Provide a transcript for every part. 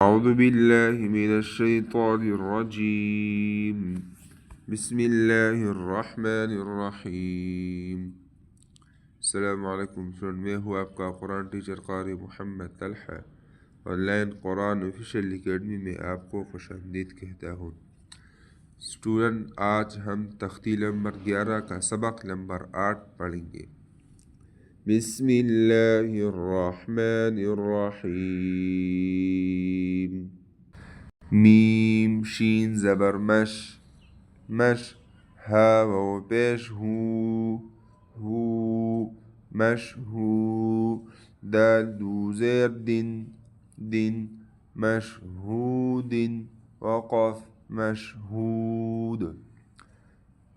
أعوذ بالله من الشيطان الرجيم. بسم الله الرحمن الرحيم. السلام عليكم स्टूडेंट, मैं हूँ आपका कुरान टीचर कारी Mohammad Talha. Online Quran official academy में आपको खुशामदीद कहता हूँ। स्टूडेंट, आज हम तख्ती नंबर 11 का सबक नंबर 8 पढ़ेंगे। बिस्मिल्लाहिर्रहमानिर्रहीम। मीम शीन ज़बर मश, मश हा वाव पेश हू मशहू। दाल दू ज़ेर दिन, दिन मशहूदिन। वक़फ़ मशहूद।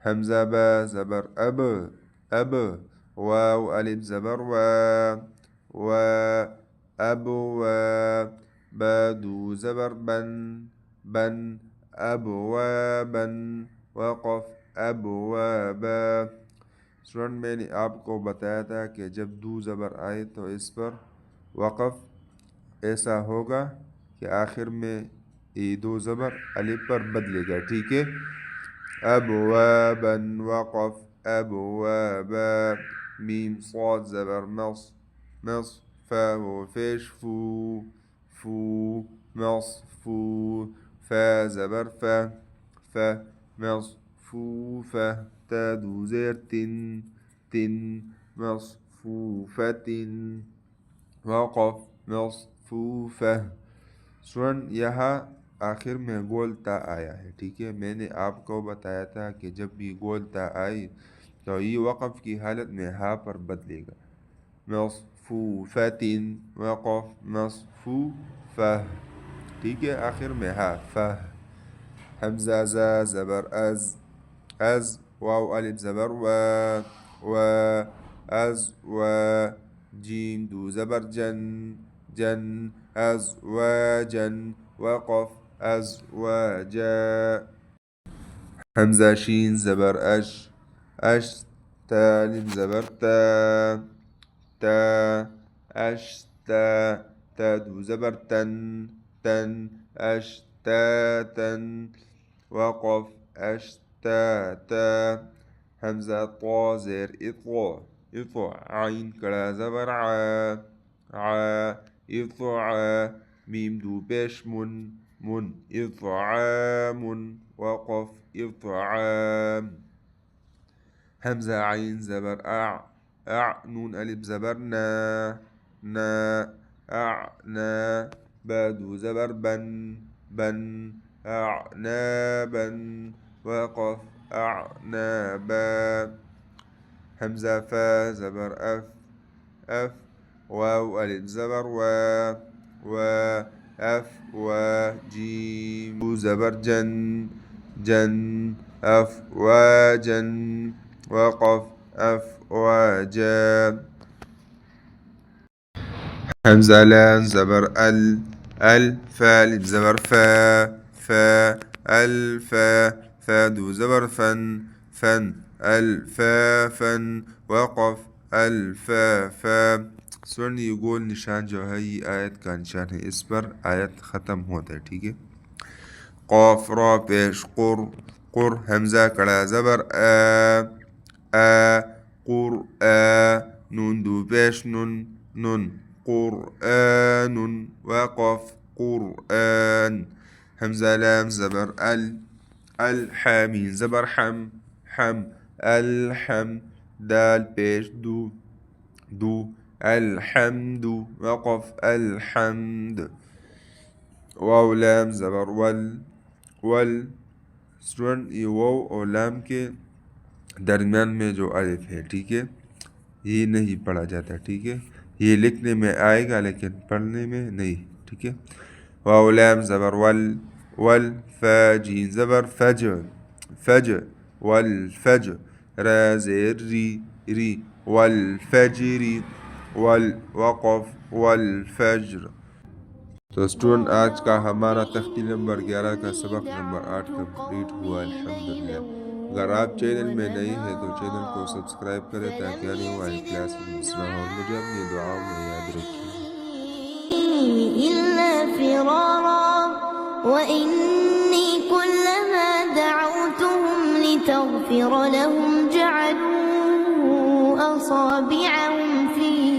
हमज़ा बा ज़बर अब, अब वाव अलिफ ज़बर वा अब बा दू ज़बर बन, बन अबवाबन। वक़फ़ अबवाबा। स्टूडेंट, मैंने आपको बताया था कि जब दू ज़बर आए तो इस पर वक़फ़ ऐसा होगा कि आखिर में ये दो ज़बर अलिफ पर बदलेगा। ठीक है। अबवाबन वक़फ़ अबवाबा। मीम स्वाद ज़बर मस, मस फा वो फेश फू, फू मसफू। फा ज़बर फा, फा मसफूफा। ता दू ज़ेर तिन, तिन मसफूफतिन। वक़फ़ मसफूफा। स्टूडेंट, यहाँ आखिर में गोल ता आया है। ठीक है। मैंने आपको बताया था कि जब भी गोल ता आई तो ये वक़फ़ की हालत में हा पर बदलेगा। मसफूफतिन। वक़फ़ मसफूफा। ठीक है। आखिर में हा फा। हमज़ा ज़ा ज़बर अज़, अज़ वाव अलिफ ज़बर वा अज़ वा। जीम दू ज़बर जन, जन अज़वाजन। वक़फ़ अज़वाजा। हमज़ा शीन ज़बर अश, अश ता अलिफ ज़बर ता, ता अशता। ता दू ज़बर तन, तन अशतातन। वक़फ़ अशताता। हमज़ा ता ज़ेर इत्वा, इत्वा आइन कड़ा ज़बर आ इत्आ। मीम दू पेश मुन, मुन इत्आमुन। वक़फ़ इत्आम। हमज़ा आइन ज़बर आ नून अलिफ ज़बर ना, ना अना। बा दू ज़बर बन, बन अनाबन। वक़फ़ अनाबा। हमज़ा फा ज़बर अफ, अफ वाव अलिफ ज़बर वा अफ वा। जीम दू ज़बर जन, जन अफ़वाजन। वक़फ़ अफ़वाजा। हमज़ा लाम ज़बर अल, अल फा अलिफ ज़बर फा, फा अल्फा। फा दू ज़बर फन, फन अल्फाफन। वक़फ़ अल्फाफा। सुन, ये गोल निशान जो है ये आयत का निशान है, इस पर आयत ख़त्म होता है। ठीक है। क़ाफ़ रा पेश क़ुर, क़ुर हमज़ा कड़ा ज़बर आ क़ुरआ। नून दू पेश नुन, नुन क़ुरआनुन। वक़फ़ क़ुरआन। हमज़ा लाम ज़बर अल, अल हा मीम ज़बर हम, हम अलहम। दाल पेश दू, दू अलहम्दु। वक़फ़ अलहम्द। वाव लाम ज़बर वल, वल। स्टूडेंट, ये वाव और लाम के दरमियान में जो अलिफ है, ठीक है, ये नहीं पढ़ा जाता। ठीक है। ये लिखने में आएगा लेकिन पढ़ने में नहीं। ठीक है। वाव लाम ज़बर वल, वल फा जीम ज़बर फज, फज वल फज। रा ज़ेर री, री वल फजरी। वल वक़फ़ वल फज्र। तो स्टूडेंट, आज का हमारा तख्ती नंबर 11 का सबक नंबर 8 कंप्लीट हुआ अल्हम्दुलिल्लाह। अगर आप चैनल में नए हैं तो चैनल को सब्सक्राइब करें ताकि आने वाली क्लास मिस ना हो। मुझे अपनी दुआओं में याद रखिए। وإني كلما دعوتهم لتغفر لهم جعلوا أصابعهم في